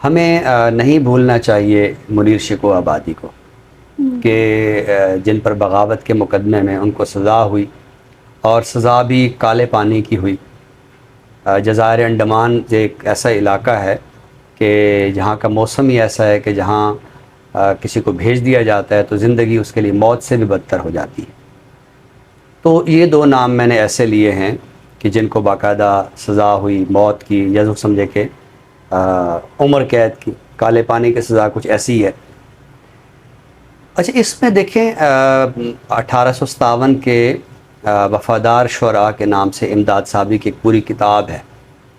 ہمیں نہیں بھولنا چاہیے منیر شکوہ آبادی کو کہ جن پر بغاوت کے مقدمے میں ان کو سزا ہوئی، اور سزا بھی کالے پانی کی ہوئی۔ جزائر انڈمان ایک ایسا علاقہ ہے کہ جہاں کا موسم ہی ایسا ہے کہ جہاں کسی کو بھیج دیا جاتا ہے تو زندگی اس کے لیے موت سے بھی بدتر ہو جاتی ہے۔ تو یہ دو نام میں نے ایسے لیے ہیں کہ جن کو باقاعدہ سزا ہوئی موت کی، یا جو سمجھے کہ عمر قید کی، کالے پانی کی سزا کچھ ایسی ہے۔ اچھا، اس میں دیکھیں 1857 کے وفادار شعراء کے نام سے امداد صابری کی ایک پوری کتاب ہے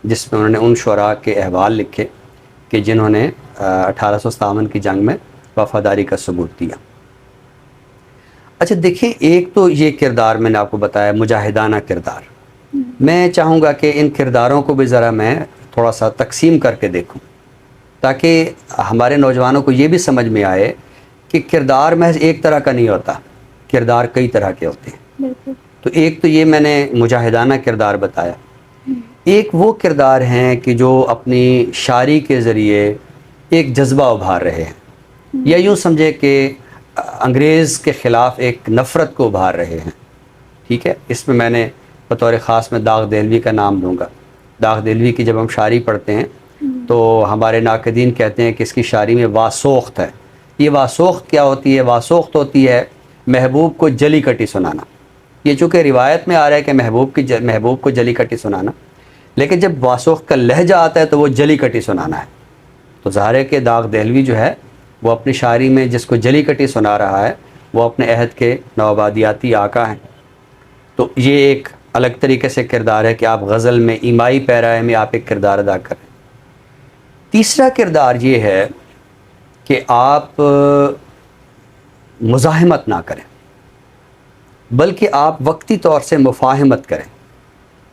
جس میں انہوں نے ان شعراء کے احوال لکھے کہ جنہوں نے 1857 کی جنگ میں وفاداری کا ثبوت دیا۔ اچھا دیکھیں، ایک تو یہ کردار میں نے آپ کو بتایا، مجاہدانہ کردار۔ میں چاہوں گا کہ ان کرداروں کو بھی ذرا میں تھوڑا سا تقسیم کر کے دیکھوں تاکہ ہمارے نوجوانوں کو یہ بھی سمجھ میں آئے کہ کردار محض ایک طرح کا نہیں ہوتا، کردار کئی طرح کے ہوتے ہیں۔ بالکل۔ تو ایک تو یہ میں نے مجاہدانہ کردار بتایا، ایک وہ کردار ہیں کہ جو اپنی شاعری کے ذریعے ایک جذبہ ابھار رہے ہیں، یا یوں سمجھے کہ انگریز کے خلاف ایک نفرت کو ابھار رہے ہیں۔ ٹھیک ہے، اس میں میں نے بطور خاص میں داغ دہلوی کا نام لوں گا۔ داغ دہلوی کی جب ہم شاعری پڑھتے ہیں تو ہمارے ناقدین کہتے ہیں کہ اس کی شاعری میں واسوخت ہے۔ یہ واسوخت کیا ہوتی ہے؟ واسوخت ہوتی ہے محبوب کو جلی کٹی سنانا۔ یہ چونکہ روایت میں آ رہا ہے کہ محبوب کو جلی کٹی سنانا، لیکن جب واسوخت کا لہجہ آتا ہے تو وہ جلی کٹی سنانا ہے۔ تو ظاہر ہے کہ داغ دہلوی جو ہے وہ اپنی شاعری میں جس کو جلی کٹی سنا رہا ہے وہ اپنے عہد کے نوآبادیاتی آقا ہیں۔ تو یہ ایک الگ طریقے سے کردار ہے کہ آپ غزل میں ایمائی پیرائے میں آپ ایک کردار ادا کریں۔ تیسرا کردار یہ ہے کہ آپ مزاحمت نہ کریں بلکہ آپ وقتی طور سے مفاہمت کریں۔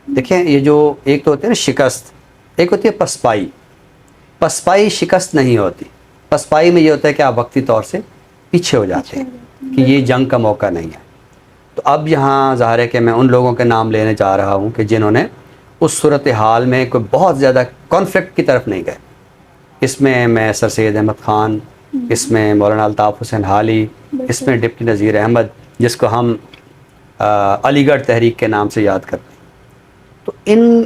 دیکھیں، یہ جو ایک تو ہوتی ہے نا شکست، ایک ہوتی ہے پسپائی۔ پسپائی شکست نہیں ہوتی، پسپائی میں یہ ہوتا ہے کہ آپ وقتی طور سے پیچھے ہو جاتے ہیں کہ یہ جنگ کا موقع نہیں ہے۔ تو اب یہاں ظاہر ہے کہ میں ان لوگوں کے نام لینے جا رہا ہوں کہ جنہوں نے اس صورتحال میں کوئی بہت زیادہ کانفلکٹ کی طرف نہیں گئے۔ اس میں سر سید احمد خان، اس میں مولانا الطاف حسین حالی، اس میں ڈپٹی نذیر احمد جس کو ہم علی گڑھ تحریک کے نام سے یاد کرتے ہیں۔ تو ان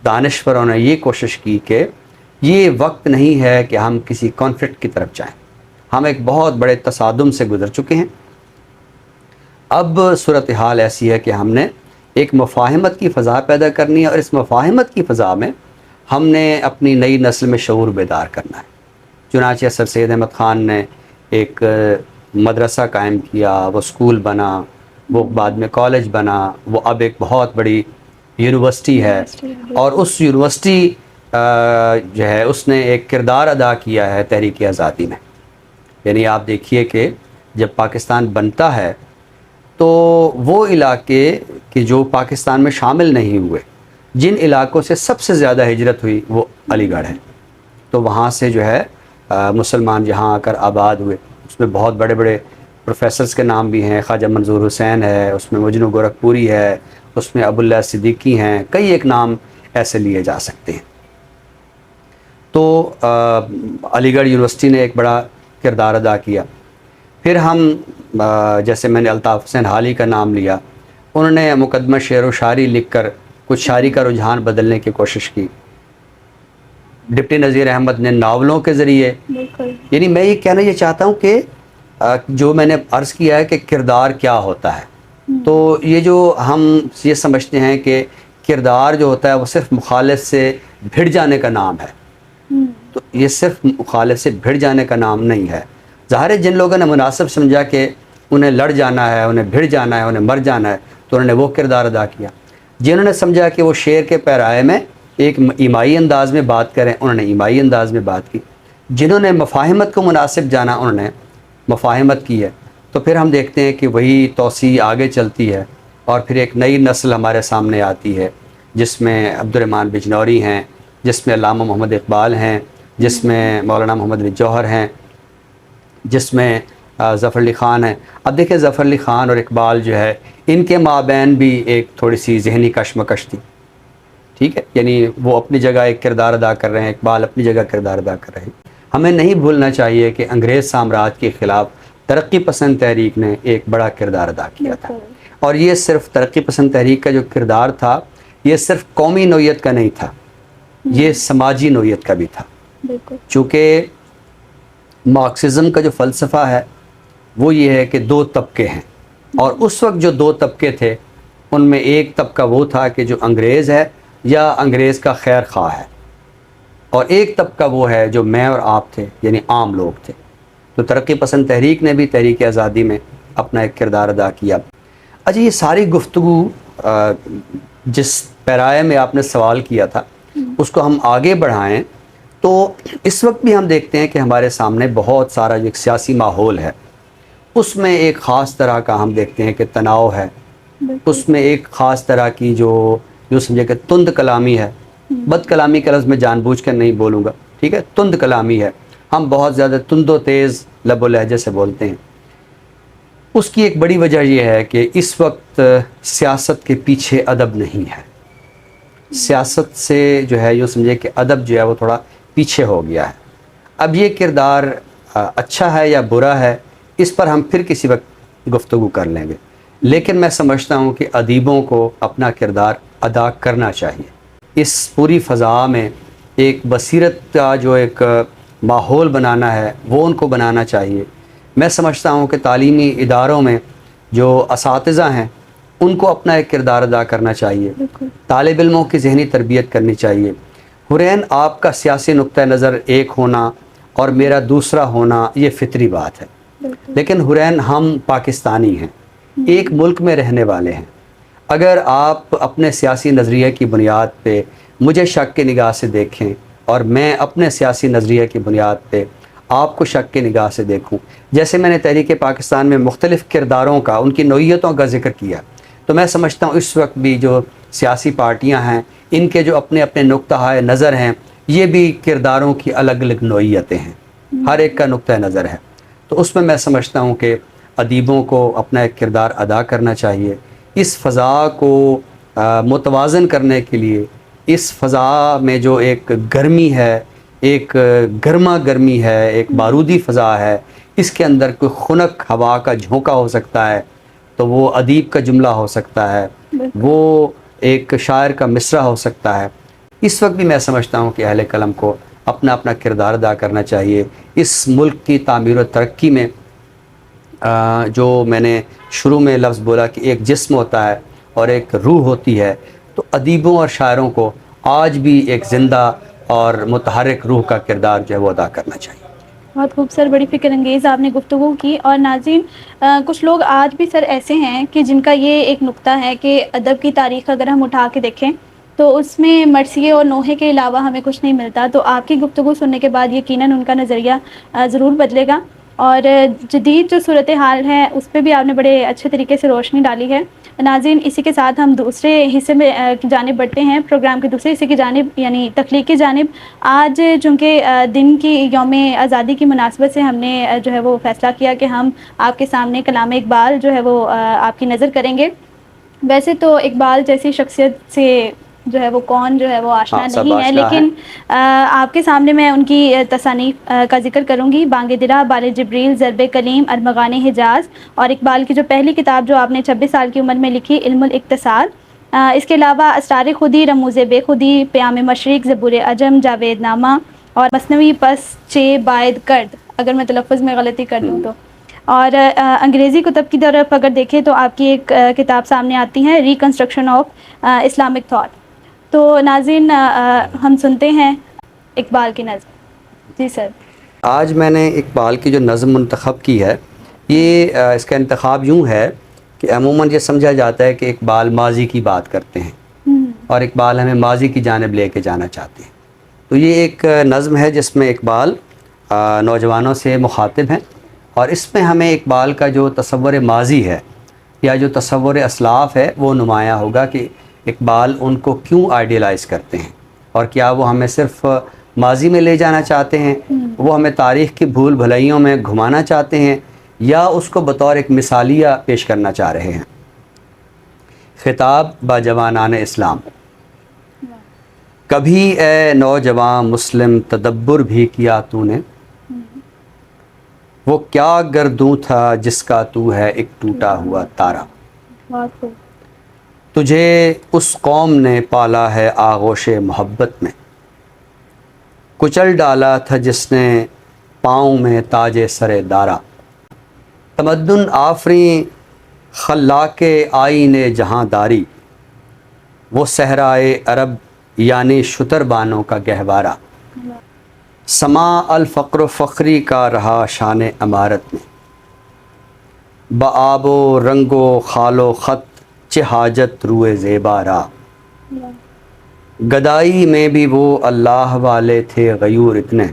دانشوروں نے یہ کوشش کی کہ یہ وقت نہیں ہے کہ ہم کسی کانفلکٹ کی طرف جائیں، ہم ایک بہت بڑے تصادم سے گزر چکے ہیں۔ اب صورتحال ایسی ہے کہ ہم نے ایک مفاہمت کی فضا پیدا کرنی ہے، اور اس مفاہمت کی فضا میں ہم نے اپنی نئی نسل میں شعور بیدار کرنا ہے۔ چنانچہ سر سید احمد خان نے ایک مدرسہ قائم کیا، وہ اسکول بنا، وہ بعد میں کالج بنا، وہ اب ایک بہت بڑی یونیورسٹی ہے، اور اس یونیورسٹی جو ہے اس نے ایک کردار ادا کیا ہے تحریک آزادی میں۔ یعنی آپ دیکھیے کہ جب پاکستان بنتا ہے تو وہ علاقے کہ جو پاکستان میں شامل نہیں ہوئے، جن علاقوں سے سب سے زیادہ ہجرت ہوئی وہ علی گڑھ ہے۔ تو وہاں سے جو ہے مسلمان جہاں آ کر آباد ہوئے، اس میں بہت بڑے بڑے پروفیسرز کے نام بھی ہیں، خواجہ منظور حسین ہے، اس میں مجنو گورکھپوری ہے، اس میں ابواللہ صدیقی ہیں، کئی ایک نام ایسے لیے جا سکتے ہیں۔ تو علی گڑھ یونیورسٹی نے ایک بڑا کردار ادا کیا۔ پھر ہم جیسے میں نے الطاف حسین حالی کا نام لیا، انہوں نے مقدمہ شعر و شاعری لکھ کر کچھ شاعری کا رجحان بدلنے کی کوشش کی۔ ڈپٹی نذیر احمد نے ناولوں کے ذریعے، یعنی میں یہ کہنا یہ چاہتا ہوں کہ جو میں نے عرض کیا ہے کہ کردار کیا ہوتا ہے، تو یہ جو ہم یہ سمجھتے ہیں کہ کردار جو ہوتا ہے وہ صرف مخالف سے بھڑ جانے کا نام ہے، تو یہ صرف مخالف سے بھڑ جانے کا نام نہیں ہے۔ ظاہر ہے جن لوگوں نے مناسب سمجھا کہ انہیں لڑ جانا ہے، انہیں بھڑ جانا ہے، انہیں مر جانا ہے، تو انہوں نے وہ کردار ادا کیا۔ جنہوں نے سمجھا کہ وہ شعر کے پیرائے میں ایک ایمائی انداز میں بات کریں، انہوں نے ایمائی انداز میں بات کی۔ جنہوں نے مفاہمت کو مناسب جانا، انہوں نے مفاہمت کی ہے۔ تو پھر ہم دیکھتے ہیں کہ وہی توسیع آگے چلتی ہے، اور پھر ایک نئی نسل ہمارے سامنے آتی ہے جس میں عبدالرحمن بجنوری ہیں، جس میں علامہ محمد اقبال ہیں، جس میں مولانا محمد علی جوہر ہیں، جس میں ظفر علی خان ہیں۔ اب دیکھیں ظفر علی خان اور اقبال جو ہے ان کے مابین بھی ایک تھوڑی سی ذہنی کشمکش تھی۔ ٹھیک ہے، یعنی وہ اپنی جگہ ایک کردار ادا کر رہے ہیں، اقبال اپنی جگہ کردار ادا کر رہے ہیں۔ ہمیں نہیں بھولنا چاہیے کہ انگریز سامراج کے خلاف ترقی پسند تحریک نے ایک بڑا کردار ادا کیا تھا، بالکل اور یہ صرف ترقی پسند تحریک کا جو کردار تھا یہ صرف قومی نوعیت کا نہیں تھا، یہ سماجی نوعیت کا بھی تھا۔ بالکل چونکہ مارکسزم کا جو فلسفہ ہے وہ یہ ہے کہ دو طبقے ہیں، اور اس وقت جو دو طبقے تھے ان میں ایک طبقہ وہ تھا کہ جو انگریز ہے یا انگریز کا خیر خواہ ہے، اور ایک طبقہ وہ ہے جو میں اور آپ تھے، یعنی عام لوگ تھے۔ تو ترقی پسند تحریک نے بھی تحریک آزادی میں اپنا ایک کردار ادا کیا۔ اچھا، یہ ساری گفتگو جس پیرائے میں آپ نے سوال کیا تھا اس کو ہم آگے بڑھائیں تو اس وقت بھی ہم دیکھتے ہیں کہ ہمارے سامنے بہت سارا جو ایک سیاسی ماحول ہے اس میں ایک خاص طرح کا ہم دیکھتے ہیں کہ تناؤ ہے، اس میں ایک خاص طرح کی جو سمجھے کہ تند کلامی ہے۔ بد کلامی کا لفظ میں جان بوجھ کر نہیں بولوں گا، ٹھیک ہے، تند کلامی ہے، ہم بہت زیادہ تند و تیز لب و لہجے سے بولتے ہیں۔ اس کی ایک بڑی وجہ یہ ہے کہ اس وقت سیاست کے پیچھے ادب نہیں ہے، سیاست سے جو ہے یہ سمجھے کہ ادب جو ہے وہ تھوڑا پیچھے ہو گیا ہے۔ اب یہ کردار اچھا ہے یا برا ہے اس پر ہم پھر کسی وقت گفتگو کر لیں گے، لیکن میں سمجھتا ہوں کہ ادیبوں کو اپنا کردار ادا کرنا چاہیے۔ اس پوری فضا میں ایک بصیرت کا جو ایک ماحول بنانا ہے وہ ان کو بنانا چاہیے۔ میں سمجھتا ہوں کہ تعلیمی اداروں میں جو اساتذہ ہیں ان کو اپنا ایک کردار ادا کرنا چاہیے، طالب علموں کی ذہنی تربیت کرنی چاہیے۔ حرین، آپ کا سیاسی نقطہ نظر ایک ہونا اور میرا دوسرا ہونا یہ فطری بات ہے، لیکن حرین ہم پاکستانی ہیں، ایک ملک میں رہنے والے ہیں۔ اگر آپ اپنے سیاسی نظریے کی بنیاد پہ مجھے شک کی نگاہ سے دیکھیں اور میں اپنے سیاسی نظریے کی بنیاد پہ آپ کو شک کی نگاہ سے دیکھوں، جیسے میں نے تحریک پاکستان میں مختلف کرداروں کا، ان کی نوعیتوں کا ذکر کیا، تو میں سمجھتا ہوں اس وقت بھی جو سیاسی پارٹیاں ہیں ان کے جو اپنے اپنے نقطہ نظر ہیں یہ بھی کرداروں کی الگ الگ نوعیتیں ہیں، ہر ایک کا نقطہ نظر ہے۔ تو اس میں سمجھتا ہوں کہ ادیبوں کو اپنا ایک کردار ادا کرنا چاہیے۔ اس فضا کو متوازن کرنے کے لیے، اس فضا میں جو ایک گرمی ہے، ایک گرما گرمی ہے، ایک بارودی فضا ہے، اس کے اندر کوئی خنک ہوا کا جھونکا ہو سکتا ہے تو وہ ادیب کا جملہ ہو سکتا ہے، وہ ایک شاعر کا مصرع ہو سکتا ہے۔ اس وقت بھی میں سمجھتا ہوں کہ اہل قلم کو اپنا اپنا کردار ادا کرنا چاہیے۔ اس ملک کی تعمیر و ترقی میں جو میں نے شروع میں لفظ بولا کہ ایک جسم ہوتا ہے اور ایک روح ہوتی ہے، تو ادیبوں اور شاعروں کو آج بھی ایک زندہ اور متحرک روح کا کردار جو ہے وہ ادا کرنا چاہیے۔ بہت خوب سر، بڑی فکر انگیز آپ نے گفتگو کی۔ اور ناظرین، کچھ لوگ آج بھی سر ایسے ہیں کہ جن کا یہ ایک نقطہ ہے کہ ادب کی تاریخ اگر ہم اٹھا کے دیکھیں تو اس میں مرثیے اور نوحے کے علاوہ ہمیں کچھ نہیں ملتا۔ تو آپ کی گفتگو سننے کے بعد یقیناً ان کا نظریہ ضرور بدلے گا، اور جدید جو صورتحال ہے اس پہ بھی آپ نے بڑے اچھے طریقے سے روشنی ڈالی ہے۔ ناظرین، اسی کے ساتھ ہم دوسرے حصے میں کی جانب بڑھتے ہیں، پروگرام کے دوسرے حصے کی جانب، یعنی تخلیق کی جانب۔ آج چونکہ دن کی یوم آزادی کی مناسبت سے ہم نے جو ہے وہ فیصلہ کیا کہ ہم آپ کے سامنے کلام اقبال جو ہے وہ آپ کی نظر کریں گے۔ ویسے تو اقبال جیسی شخصیت سے جو ہے وہ کون جو ہے وہ آشنا نہیں ہے، لیکن آپ کے سامنے میں ان کی تصانیف کا ذکر کروں گی۔ بانگ درا، بال جبریل، ضرب کلیم، ارمغان حجاز، اور اقبال کی جو پہلی کتاب جو آپ نے 26 سال کی عمر میں لکھی، علم الاقتصاد۔ اس کے علاوہ اسرار خودی، رموز بے خودی، پیام مشرق، زبور عجم، جاوید نامہ، اور مثنوی پس چے باید کرد، اگر میں تلفظ میں غلطی کر دوں تو۔ اور انگریزی کتب کی طرف اگر دیکھیں تو آپ کی ایک کتاب سامنے آتی ہے، ریکنسٹرکشن آف اسلامک تھاٹ۔ تو ناظرین، ہم سنتے ہیں اقبال کی نظم۔ جی سر۔ آج میں نے اقبال کی جو نظم منتخب کی ہے، یہ اس کا انتخاب یوں ہے کہ عموماً یہ سمجھا جاتا ہے کہ اقبال ماضی کی بات کرتے ہیں اور اقبال ہمیں ماضی کی جانب لے کے جانا چاہتے ہیں۔ تو یہ ایک نظم ہے جس میں اقبال نوجوانوں سے مخاطب ہیں، اور اس میں ہمیں اقبال کا جو تصور ماضی ہے یا جو تصور اسلاف ہے وہ نمایاں ہوگا کہ اقبال ان کو کیوں آئیڈیلائز کرتے ہیں، اور کیا وہ ہمیں صرف ماضی میں لے جانا چاہتے ہیں، وہ ہمیں تاریخ کی بھول بھلائیوں میں گھمانا چاہتے ہیں، یا اس کو بطور ایک مثالیہ پیش کرنا چاہ رہے ہیں۔ خطاب با جوانان اسلام۔ کبھی اے نوجوان مسلم تدبر بھی کیا تو نے، وہ کیا گردوں تھا جس کا تو ہے ایک ٹوٹا ہوا تارا۔ بہت خوب۔ تجھے اس قوم نے پالا ہے آغوش محبت میں، کچل ڈالا تھا جس نے پاؤں میں تاج سر دارا۔ تمدن آفریں خلاق آئین جہاں داری، وہ صحرائے عرب یعنی شتر بانوں کا گہوارہ۔ سما الفقر و فخری کا رہا شان امارت میں، بآب و رنگ و خال و خط چہ حاجت روئے زیبا را۔ گدائی میں بھی وہ اللہ والے تھے غیور اتنے،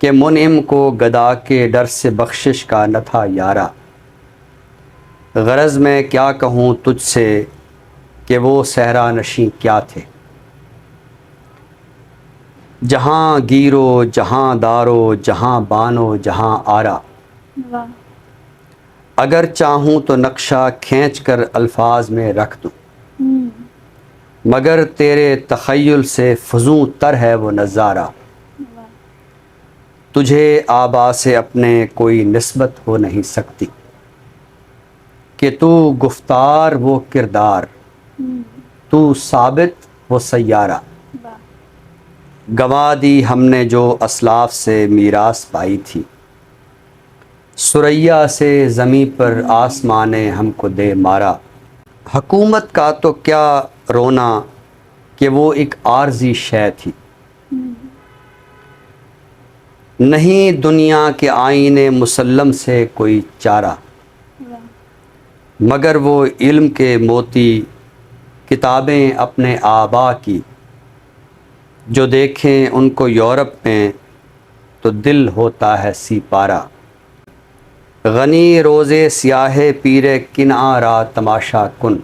کہ منعم کو گدا کے ڈر سے بخشش کا نہ تھا یارا۔ غرض میں کیا کہوں تجھ سے کہ وہ صحرا نشیں کیا تھے، جہاں گیرو جہاں دارو جہاں بانو جہاں آرا۔ واہ۔ اگر چاہوں تو نقشہ کھینچ کر الفاظ میں رکھ دوں، مگر تیرے تخیل سے فزوں تر ہے وہ نظارہ۔ تجھے آبا سے اپنے کوئی نسبت ہو نہیں سکتی، کہ تو گفتار وہ کردار، تو ثابت وہ سیارہ۔ گنوا دی ہم نے جو اسلاف سے میراث پائی تھی، ثریا سے زمیں پر آسمان نے ہم کو دے مارا۔ حکومت کا تو کیا رونا کہ وہ ایک عارضی شے تھی، نہیں دنیا کے آئین مسلم سے کوئی چارہ۔ مگر وہ علم کے موتی کتابیں اپنے آبا کی، جو دیکھیں ان کو یورپ میں تو دل ہوتا ہے سی پارا۔ غنی روزے سیاہ پیر کنعا را تماشا کن،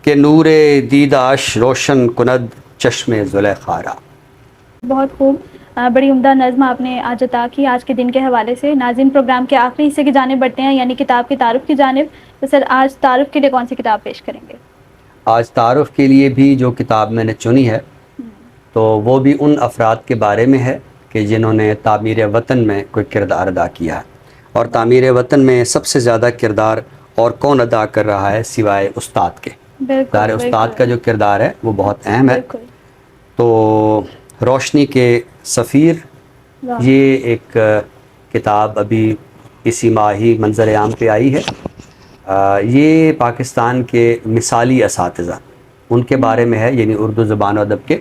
کہ نور دیداش روشن کند چشم زلیخا را۔ بہت خوب، بڑی عمدہ نظم آپ نے آج عطا کی آج کے دن کے حوالے سے۔ ناظرین، پروگرام کے آخری حصے کی جانب بڑھتے ہیں، یعنی کتاب کی تعارف کی جانب۔ تو سر، آج تعارف کے لیے کون سی کتاب پیش کریں گے؟ آج تعارف کے لیے بھی جو کتاب میں نے چنی ہے تو وہ بھی ان افراد کے بارے میں ہے کہ جنہوں نے تعمیر وطن میں کوئی کردار ادا کیا ہے، اور تعمیر وطن میں سب سے زیادہ کردار اور کون ادا کر رہا ہے سوائے استاد کے۔ بالکل، استاد کا جو کردار ہے وہ بہت اہم ہے۔ بالکل۔ تو روشنی کے سفیر، واہ۔ یہ ایک کتاب ابھی اسی ماہ ہی منظر عام پہ آئی ہے۔ یہ پاکستان کے مثالی اساتذہ ان کے بارے میں ہے، یعنی اردو زبان و ادب کے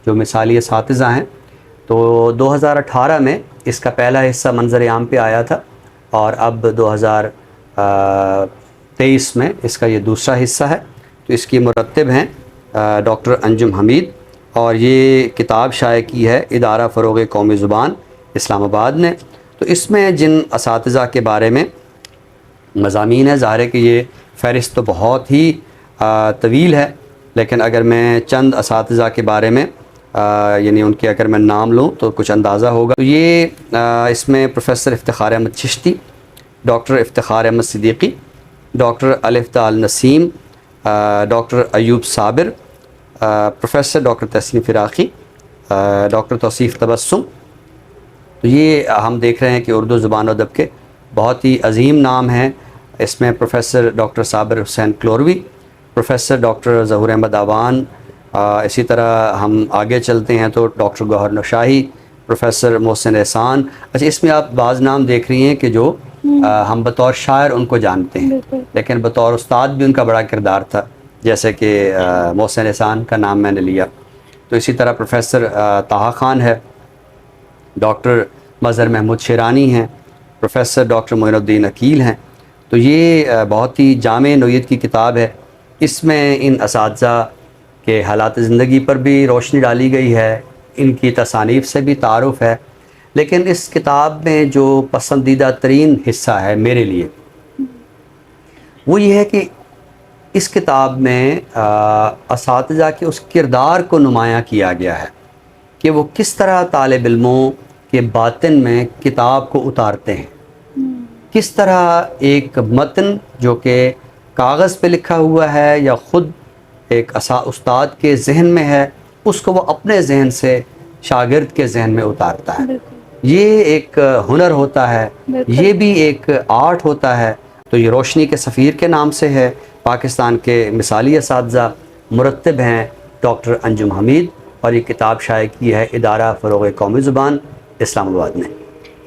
جو مثالی اساتذہ ہیں۔ تو 2018 میں اس کا پہلا حصہ منظر عام پہ آیا تھا، اور اب 2023 میں اس کا یہ دوسرا حصہ ہے۔ تو اس کی مرتب ہیں ڈاکٹر انجم حمید، اور یہ کتاب شائع کی ہے ادارہ فروغ قومی زبان اسلام آباد نے۔ تو اس میں جن اساتذہ کے بارے میں مضامین ہے، ظاہر ہے کہ یہ فہرست تو بہت ہی طویل ہے، لیکن اگر میں چند اساتذہ کے بارے میں یعنی ان کے اگر میں نام لوں تو کچھ اندازہ ہوگا۔ تو یہ اس میں professor Iftikhar Ahmed Chishti, doctor Iftikhar Ahmed Siddiqui, doctor Alif Dal Naseem, doctor Ayub Sabir, professor doctor Tehseen Firaqi, doctor توصیف تبسم۔ تو یہ ہم دیکھ رہے ہیں کہ اردو زبان و ادب کے بہت ہی عظیم نام ہیں۔ اس میں پروفیسر ڈاکٹر صابر حسین کلوروی، پروفیسر ڈاکٹر ظہور احمد آوان، اسی طرح ہم آگے چلتے ہیں تو ڈاکٹر گوہر نوشاہی، پروفیسر محسن احسان۔ اچھا، اس میں آپ بعض نام دیکھ رہی ہیں کہ جو ہم بطور شاعر ان کو جانتے ہیں، لیکن بطور استاد بھی ان کا بڑا کردار تھا، جیسے کہ محسن احسان کا نام میں نے لیا۔ تو اسی طرح پروفیسر طاہا خان ہے، ڈاکٹر مظہر محمود شیرانی ہیں، پروفیسر ڈاکٹر معین الدین عقیل ہیں۔ تو یہ بہت ہی جامع نوعیت کی کتاب ہے۔ اس میں ان اساتذہ کے حالات زندگی پر بھی روشنی ڈالی گئی ہے، ان کی تصانیف سے بھی تعارف ہے، لیکن اس کتاب میں جو پسندیدہ ترین حصہ ہے میرے لیے وہ یہ ہے کہ اس کتاب میں اساتذہ کے اس کردار کو نمایاں کیا گیا ہے کہ وہ کس طرح طالب علموں کے باطن میں کتاب کو اتارتے ہیں، کس طرح ایک متن جو کہ کاغذ پہ لکھا ہوا ہے یا خود ایک استاد کے ذہن میں ہے اس کو وہ اپنے ذہن سے شاگرد کے ذہن میں اتارتا ہے. بالکل یہ ایک ہنر ہوتا ہے, بالکل. یہ بھی ایک آرٹ ہوتا ہے. تو یہ روشنی کے سفیر کے نام سے ہے. پاکستان کے مثالی اساتذہ مرتب ہیں ڈاکٹر انجم حمید, اور یہ کتاب شائع کی ہے ادارہ فروغ قومی زبان اسلام آباد نے.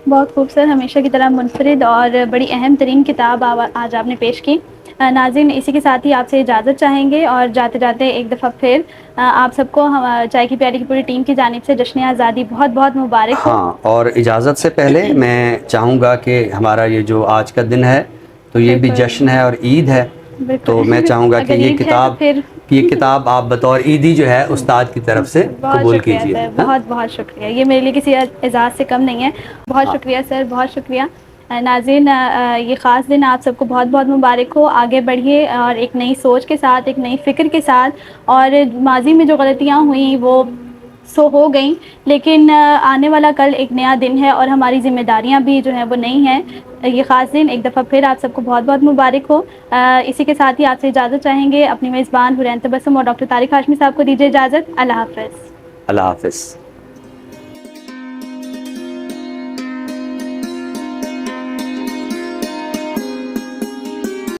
بہت خوب سر, ہمیشہ کی طرح منفرد اور بڑی اہم ترین کتاب آج آپ نے پیش کی. ناظرین, اسی کے ساتھ ہی آپ سے اجازت چاہیں گے, اور جاتے جاتے ایک دفعہ پھر آپ سب کو چائے کی پیاری کی پوری ٹیم کی جانب سے جشن آزادی بہت بہت مبارک ہو. ہاں, اور اجازت سے پہلے میں چاہوں گا کہ ہمارا یہ جو آج کا دن ہے تو یہ بھی جشن ہے اور عید ہے. تو میں چاہوں گا کہ یہ کتاب آپ بطور عیدی جو ہے استاد کی طرف سے قبول کیجیے. سر, بہت بہت شکریہ. یہ میرے لیے کسی اعزاز سے کم نہیں ہے. بہت شکریہ سر, بہت شکریہ. ناظرین, یہ خاص دن آپ سب کو بہت بہت مبارک ہو. آگے بڑھیے اور ایک نئی سوچ کے ساتھ, ایک نئی فکر کے ساتھ. اور ماضی میں جو غلطیاں ہوئیں وہ سو ہو گئیں, لیکن آنے والا کل ایک نیا دن ہے اور ہماری ذمہ داریاں بھی جو ہیں وہ نئی ہیں. یہ خاص دن ایک دفعہ پھر آپ سب کو بہت بہت مبارک ہو. اسی کے ساتھ ہی آپ سے اجازت چاہیں گے. اپنی میزبان حورین تبسم اور ڈاکٹر طارق ہاشمی صاحب کو دیجیے اجازت. اللہ حافظ. اللہ حافظ.